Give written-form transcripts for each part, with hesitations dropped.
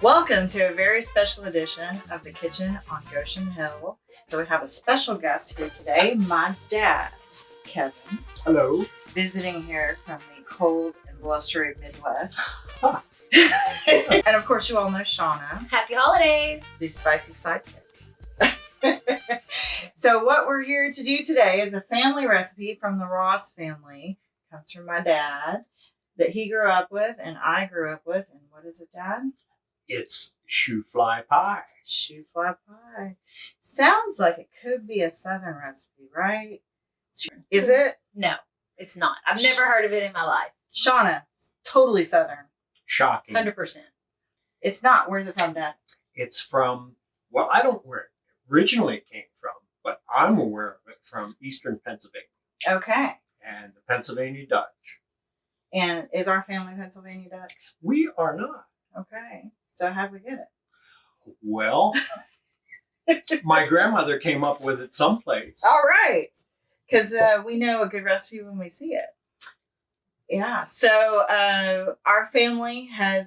Welcome to a very special edition of The Kitchen on Goshen Hill. So we have a special guest here today, my dad, Kevin. Hello. Visiting here from the cold and blustery Midwest. And of course, you all know Shauna. Happy holidays. The spicy sidekick. So what we're here to do today is a family recipe from the Ross family. Comes from my dad that he grew up with and I grew up with. And what is it, Dad? It's Shoo Fly Pie. Shoo Fly Pie. Sounds like it could be a Southern recipe, right? Is it? No, it's not. I've never heard of it in my life. Shauna, totally Southern. Shocking. 100%. It's not. Where's it from, Dad? It's from, well, I don't know where it originally came from, but I'm aware of it from Eastern Pennsylvania Okay. and the Pennsylvania Dutch. And is our family Pennsylvania Dutch? We are not. Okay. So how'd we get it? Well, my grandmother came up with it someplace. All right. Because we know a good recipe when we see it. Yeah. So our family has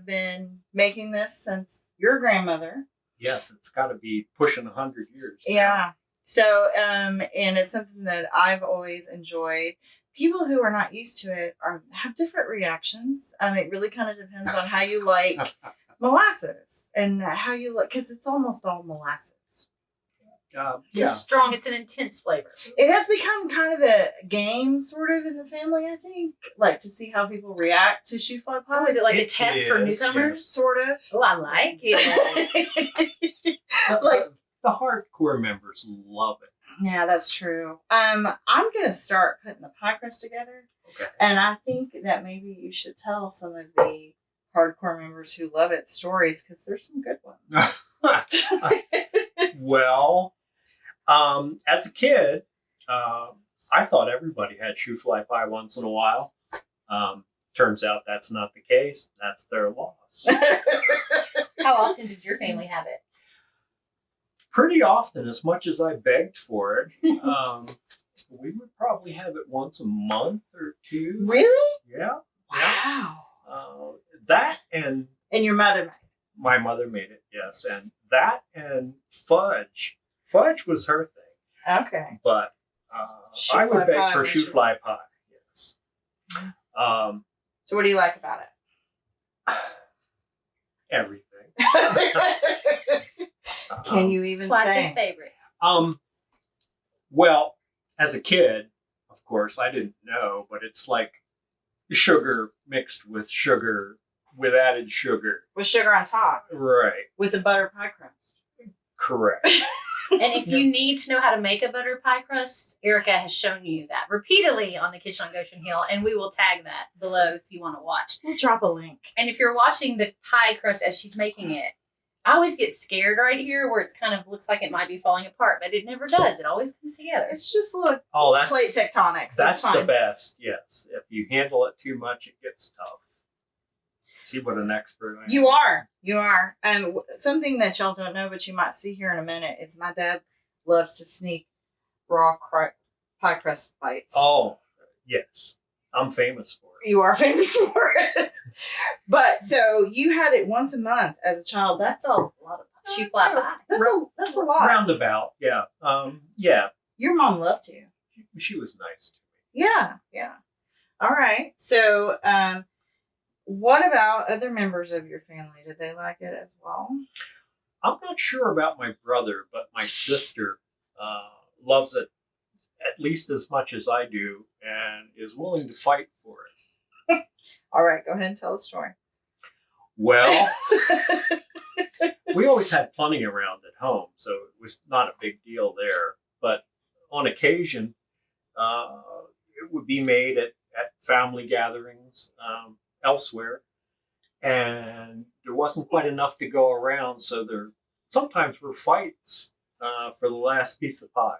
been making this since your grandmother. Yes, it's got to be pushing 100 years now. Yeah. So, and it's something that I've always enjoyed. People who are not used to it have different reactions. It really kind of depends on how you like molasses and how you like, because it's almost all molasses. It's strong. It's an intense flavor. It has become kind of a game, sort of, in the family, I think. Like, to see how people react to Shoo Fly Pie. Oh, is it like a It test for is, newcomers? yes. Sort of. Oh, I like it. Like, The hardcore members love it. yeah, that's true. I'm going to start putting the pie crust together. Okay. And I think that maybe you should tell some of the hardcore members who love it stories, because there's some good ones. Well, as a kid, I thought everybody had Shoo Fly Pie once in a while. Turns out that's not the case. That's their loss. How often did your family have it? Pretty often, as much as I begged for it. We would probably have it once a month or two. Really? Yeah. Wow. That and And your mother made it. my mother made it, yes. And that and fudge. Fudge was her thing. Okay. But Shoo I Fly would beg Pie for was Shoo your- Fly Pie, yes. So what do you like about Everything. it? Can you even That's why it's say? his favorite. Well, as a kid, of course, I didn't know, but it's like sugar mixed with sugar with added sugar. With sugar on top. Right. With a butter pie crust. Correct. And if you need to know how to make a butter pie crust, Erica has shown you that repeatedly on the Kitchen on Goshen Hill, and we will tag that below if you want to watch. We'll drop a link. And if you're watching the pie crust as she's making it, I always get scared right here where it's kind of looks like it might be falling apart, but it never does. It always comes together. It's just a little Oh, that's plate tectonics. that's it's the fine. best. Yes. If you handle it too much, it gets tough. See what an expert I am. You are. You are. Something that y'all don't know, but you might see here in a minute, is my dad loves to sneak raw pie crust bites. Oh, yes. I'm famous for it. You are famous for it. But so you had it once a month as a child. That's a lot of Shoo Fly Pie. that's a lot. Roundabout, yeah. Yeah. Your mom loved you. She was nice to me. Yeah, yeah. All right. So, what about other members of your family? Did they like it as well? I'm not sure about my brother, but my sister loves it at least as much as I do and is willing to fight for it. All right, go ahead and tell the story. Well, we always had plenty around at home, so it was not a big deal there. But on occasion, it would be made at family gatherings elsewhere. And there wasn't quite enough to go around, so there sometimes were fights for the last piece of pie.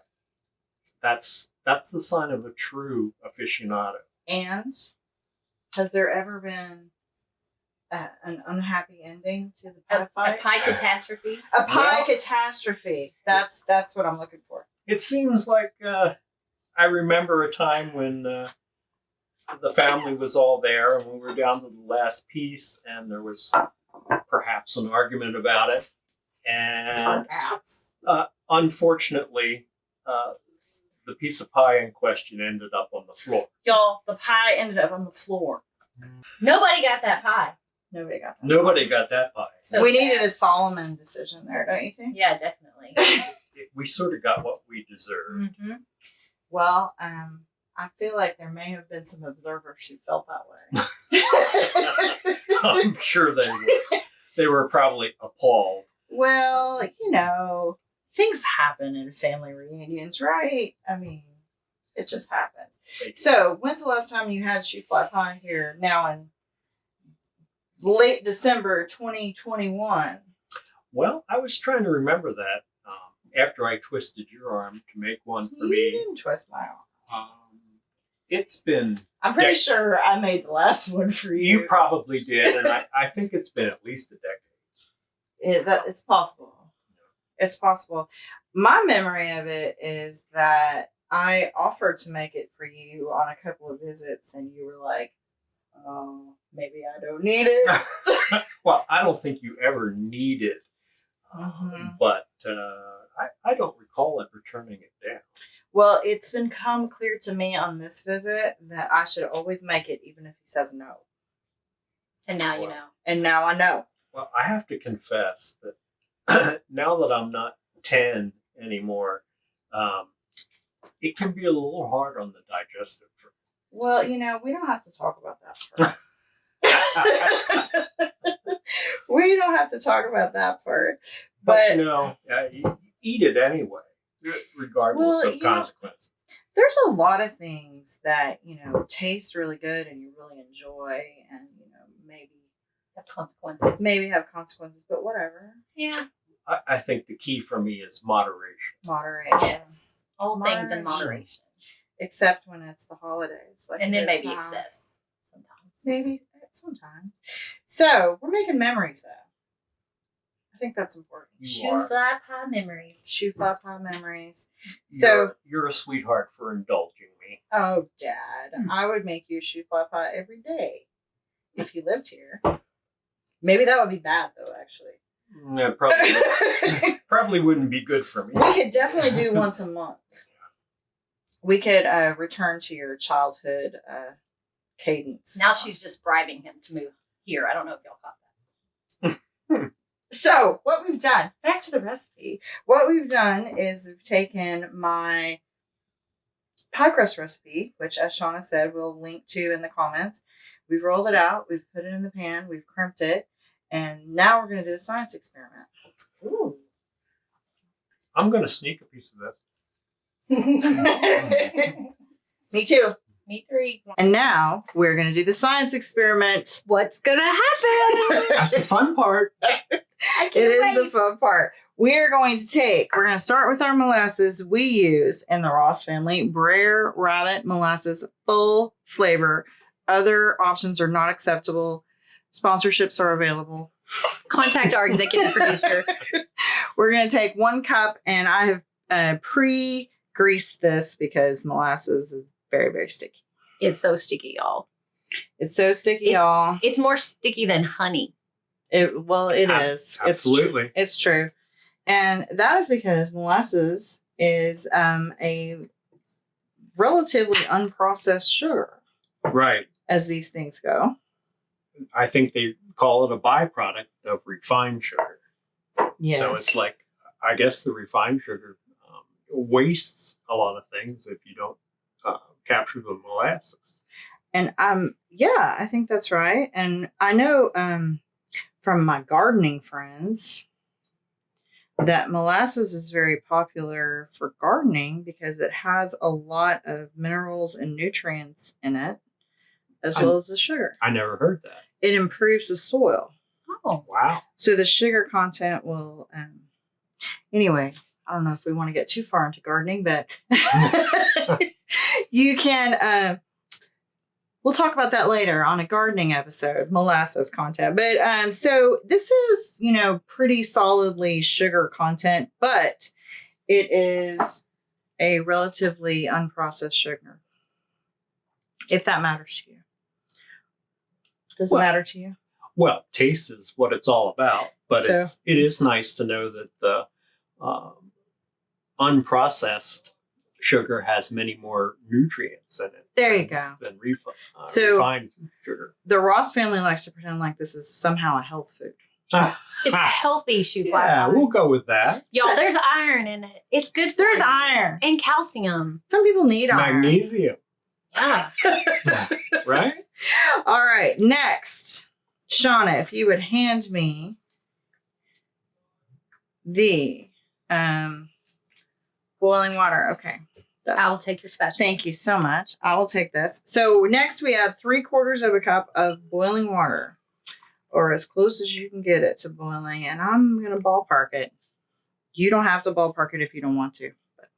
That's the sign of a true aficionado. And has there ever been an unhappy ending to the pie A fight? pie catastrophe. A pie Well- catastrophe. That's what I'm looking for. It seems like I remember a time when the family was all there and we were down to the last piece and there was perhaps an argument about it. And Perhaps. unfortunately, the piece of pie in question ended up on the floor. Y'all, the pie ended up on the floor. Nobody got that pie. Nobody got that. Nobody got that pie. So we sad. needed a Solomon decision there, don't you think? Yeah, definitely. We sort of got what we deserved. Mm-hmm. Well, I feel like there may have been some observers who felt that way. I'm sure they were. They were probably appalled. Well, things happen in family reunions, right? I mean, it just happens. So, when's the last time you had Shoo Fly Pie here? Now in late December 2021. Well, I was trying to remember that after I twisted your arm to make one for You me. didn't twist my arm. It's been. I'm pretty sure I made the last one for you. You probably did, and I think it's been at least a decade. It's possible. It's possible. My memory of it is that I offered to make it for you on a couple of visits, and you were like, "Oh, maybe I don't need it." Well, I don't think you ever need it, but I don't recall ever turning it down. Well, it's become clear to me on this visit that I should always make it, even if he says no. And now you know. And now I know. Well, I have to confess that now that I'm not 10 anymore, it can be a little hard on the digestive tract. Well, we don't have to talk about that part. We don't have to talk about that part. But you eat it anyway, regardless of consequences. There's a lot of things that, taste really good and you really enjoy and, maybe have consequences, but whatever. Yeah. I think the key for me is moderation. Moderation. Yes. All things in moderation. Except when it's the holidays. And then maybe excess sometimes. Maybe sometimes. So, we're making memories, though. I think that's important. Shoo Fly Pie memories. Shoo Fly Pie memories. So you're a sweetheart for indulging me. Oh, Dad, I would make you Shoo Fly Pie every day if you lived here. Maybe that would be bad, though, actually. Yeah, probably wouldn't be good for me. We could definitely do once a month. We could return to your childhood cadence. Now she's just bribing him to move here. I don't know if y'all caught that. So, what we've done, back to the recipe. What we've done is we've taken my pie crust recipe, which, as Shauna said, we'll link to in the comments. We've rolled it out. We've put it in the pan. We've crimped it. And now we're going to do a science experiment. Ooh. I'm going to sneak a piece of this. Me too. Me three. And now we're going to do the science experiment. What's going to happen? That's the fun part. It is the fun part. We're going to start with our molasses. We use, in the Ross family, Brer Rabbit Molasses Full Flavor. Other options are not acceptable. Sponsorships are available. Contact our executive producer. We're going to take 1 cup, and I have pre-greased this because molasses is very, very sticky. It's so sticky, y'all. It's so sticky, y'all. It's more sticky than honey. It is. Absolutely. It's true. And that is because molasses is a relatively unprocessed sugar. Right. As these things go. I think they call it a byproduct of refined sugar. Yes. So it's like, I guess the refined sugar wastes a lot of things if you don't capture the molasses. And yeah, I think that's right. And I know from my gardening friends that molasses is very popular for gardening because it has a lot of minerals and nutrients in it, as well as the sugar. I never heard that. It improves the soil. Oh, wow. So the sugar content will, anyway, I don't know if we want to get too far into gardening, but you can, we'll talk about that later on a gardening episode, molasses content. But so this is, pretty solidly sugar content, but it is a relatively unprocessed sugar. If that matters to you. Does it matter to you? Well, taste is what it's all about, but So- it is nice to know that the unprocessed sugar has many more nutrients in it. There you go. Than So- refined sugar. The Ross family likes to pretend like this is somehow a health food. It's healthy Shoo Fly Yeah, Pie. we'll go with that. Y'all, there's iron in it. It's good for There's you. iron. And calcium. Some people need iron. Magnesium, Yeah. right? All right, next. Shauna, if you would hand me the boiling water. Okay. I'll take your spatula. Thank you so much. I will take this. So next we add 3/4 of a cup of boiling water, or as close as you can get it to boiling. And I'm going to ballpark it. You don't have to ballpark it if you don't want to. But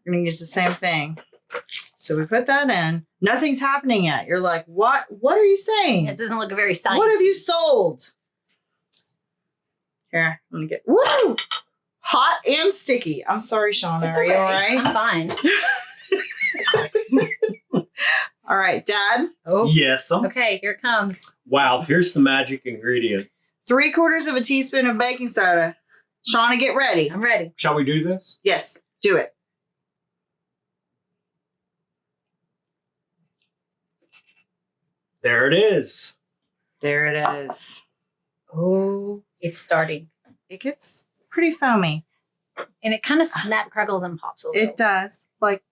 we're going to use the same thing. So we put that in. Nothing's happening yet. You're like, what? What are you saying? It doesn't look very sciencey. What have you sold? Here, I'm going to get, woo! Hot and sticky. I'm sorry, Shauna. It's Are you okay. all right? I'm fine. All right, Dad. Oh. Yes. Okay, here it comes. Wow, here's the magic ingredient. 3/4 of a teaspoon of baking soda. Shauna, get ready. I'm ready. Shall we do this? Yes, do it. There it is. There it is. Oh, it's starting. It gets pretty foamy. And it kind of snap, crackles, and pops a little. It does. Like,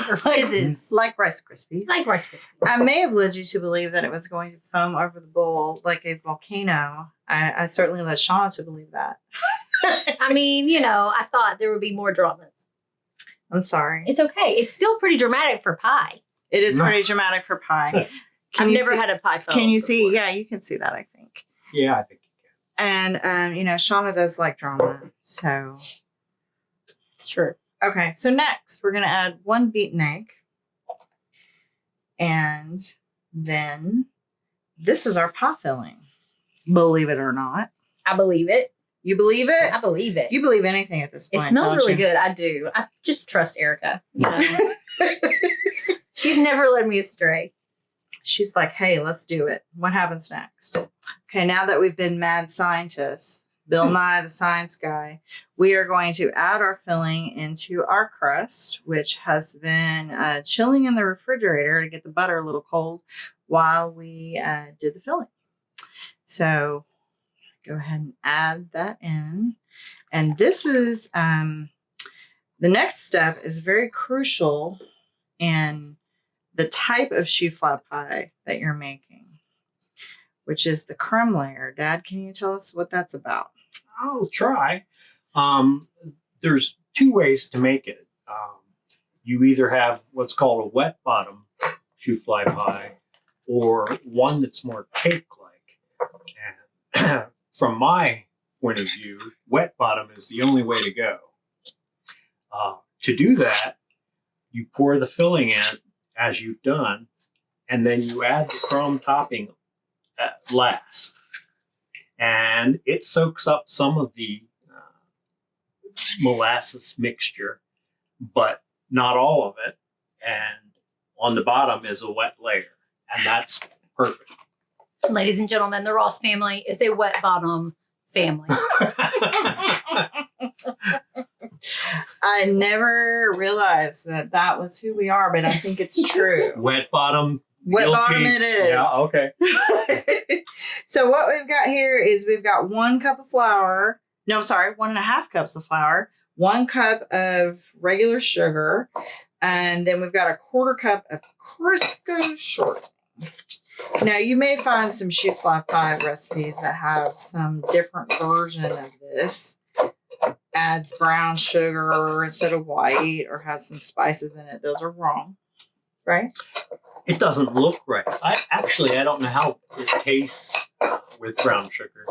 Or fizzes. like Rice Krispies. Like Rice Krispies. I may have led you to believe that it was going to foam over the bowl like a volcano. I certainly led Shauna to believe that. I mean, I thought there would be more dramas. I'm sorry. It's okay. It's still pretty dramatic for pie. It is pretty dramatic for pie. I've you never see- had a pie foam. Can you see? before. Yeah, you can see that, I think. Yeah, I think you And, Shauna does like drama. So, It's true. okay. So next, we're going to add 1 beaten egg. And then this is our pie filling. Believe it or not. I believe it. You believe it? I believe it. You believe anything at this It point. smells don't really you? good. I do. I just trust Erica. She's never led me astray. She's like, hey, let's do it. What happens next? Okay, now that we've been mad scientists, Bill Nye, the science guy, we are going to add our filling into our crust, which has been chilling in the refrigerator to get the butter a little cold while we did the filling. So go ahead and add that in. And this is, the next step is very crucial in the type of Shoo Fly Pie that you're making, which is the crumb layer. Dad, can you tell us what that's about? I'll try. There's 2 ways to make it. You either have what's called a wet bottom Shoo Fly Pie, or one that's more cake-like. And from my point of view, wet bottom is the only way to go. To do that, you pour the filling in as you've done, and then you add the crumb topping at last. And it soaks up some of the molasses mixture, but not all of it. And on the bottom is a wet layer, and that's perfect. Ladies and gentlemen, the Ross family is a wet bottom family. I never realized that was who we are, but I think it's true. Wet bottom. Wet guilty. bottom it is. Yeah, okay. So what we've got here is we've got 1 cup of flour. No, I'm sorry, 1.5 cups of flour, 1 cup of regular sugar, and then we've got a 1/4 cup of Crisco shortening. Now, you may find some Shoo Fly Pie recipes that have some different version of this. Adds brown sugar instead of white, or has some spices in it. Those are wrong, right? It doesn't look right. I don't know how it tastes with brown sugar,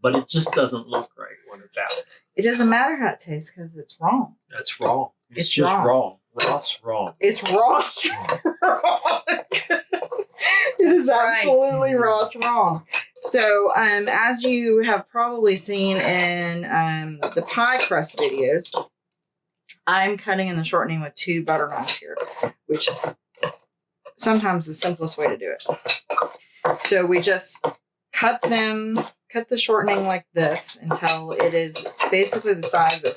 but it just doesn't look right when it's out. It doesn't matter how it tastes because it's wrong. That's wrong. It's It's just wrong. wrong. Ross wrong. It's Ross wrong. It is Right. absolutely Ross wrong. So, as you have probably seen in the pie crust videos, I'm cutting and shortening with 2 butter knives here, which is sometimes the simplest way to do it. So we just cut the shortening like this until it is basically the size of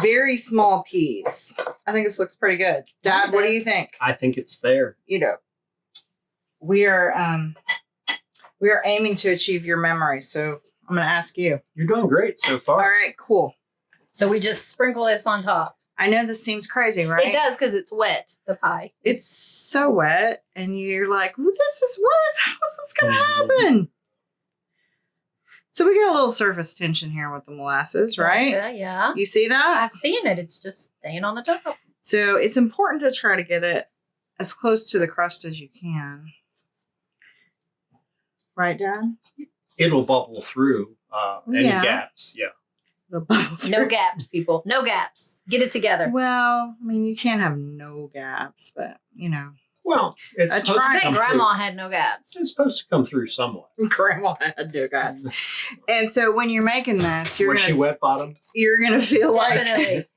very small peas. I think this looks pretty good. Dad, what do you think? I think it's there. You know, we are aiming to achieve your memory, so I'm going to ask you. You're doing great so far. All right, cool. So we just sprinkle this on top. I know this seems crazy, right? It does because it's wet, the pie. It's so wet, and you're like, well, this is wet. How is this going to happen? So we get a little surface tension here with the molasses, right? Gotcha, yeah. You see that? I've seen it. It's just staying on the top. So it's important to try to get it as close to the crust as you can. Right, Dad? It'll bubble through any gaps. Yeah. The bubbles. No gaps, people. No gaps. Get it together. Well, I mean, you can't have no gaps, but, you know. Well, it's supposed to I think come Grandma through. had no gaps. It's supposed to come through somewhat. Grandma had no gaps. And so when you're making this, Was she wet bottom? you're going to feel Definitely. like...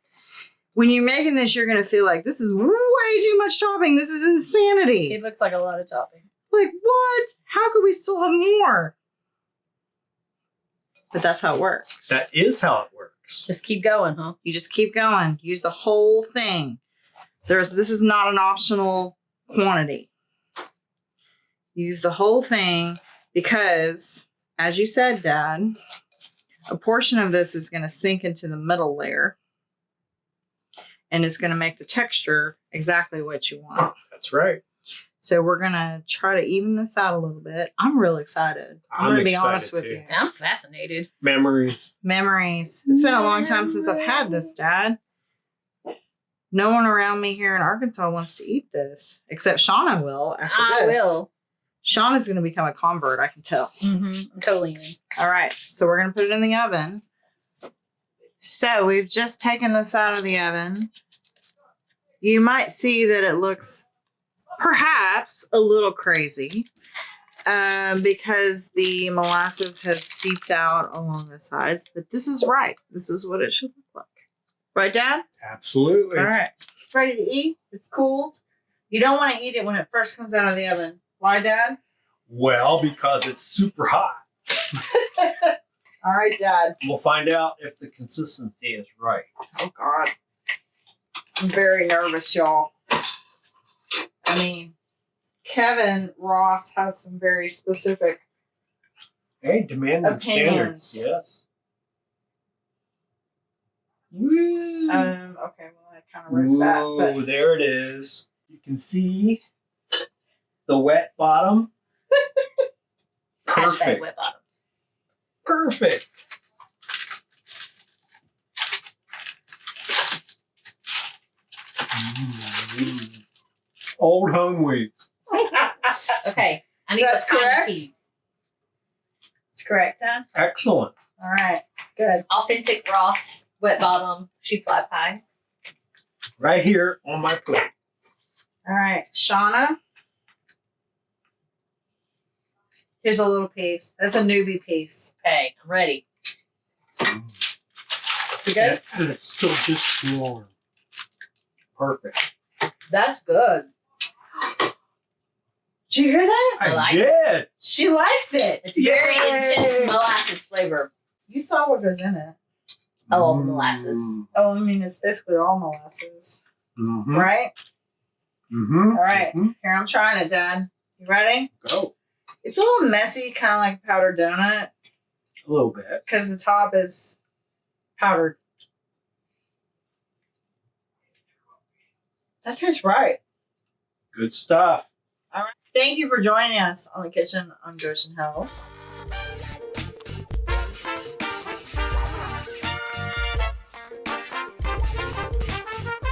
When you're making this, you're going to feel like, this is way too much chopping. This is insanity. It looks like a lot of topping. Like, what? How could we still have more? But that's how it works. That is how it works. Just keep going, huh? You just keep going. Use the whole thing. This is not an optional quantity. Use the whole thing because, as you said, Dad, a portion of this is going to sink into the middle layer and it's going to make the texture exactly what you want. That's right. So we're going to try to even this out a little bit. I'm real excited. I'm going to be honest with you. I'm fascinated. Memories. Memories. It's been a long time since I've had this, Dad. No one around me here in Arkansas wants to eat this, except Shauna will after I this. will. Shauna's going to become a convert, I can tell. Mm-hmm. I'm totally in. All right, so we're going to put it in the oven. So we've just taken this out of the oven. You might see that it looks perhaps a little crazy because the molasses has seeped out along the sides, but this is right. This is what it should look like. Right, Dad? Absolutely. All right. Ready to eat? It's cooled. You don't want to eat it when it first comes out of the oven. Why, Dad? Well, because it's super hot. All right, Dad. We'll find out if the consistency is right. Oh, God. I'm very nervous, y'all. I mean, Kevin Ross has some very specific Hey, demanding opinions. standards. Yes. Woo. Okay, well, I kind of wrote that, Whoa, but there it is. You can see the wet bottom. Hashtag Perfect. wet bottom. Perfect. Old home week. Okay. I need That's the tiny correct? piece. it's correct, Dad. Excellent. All right, good. Authentic Ross wet bottom Shoo Fly Pie. Right here on my plate. All right, Shauna. Here's a little piece. That's a newbie piece. Okay, I'm ready. You good? And it's still just warm. Perfect. That's good. Did you hear that? I like did. She likes it. It's very Yay! intense molasses flavor. You saw what goes in it. I love molasses. Oh, I mean, it's basically all molasses, Mm-hmm. right? Mm-hmm. All right. Here, I'm trying it, Dad. You ready? Go. It's a little messy, kind of like powdered donut, A little bit. because the top is powdered. That tastes right. Good stuff. Thank you for joining us on the Kitchen on Goshen Hill.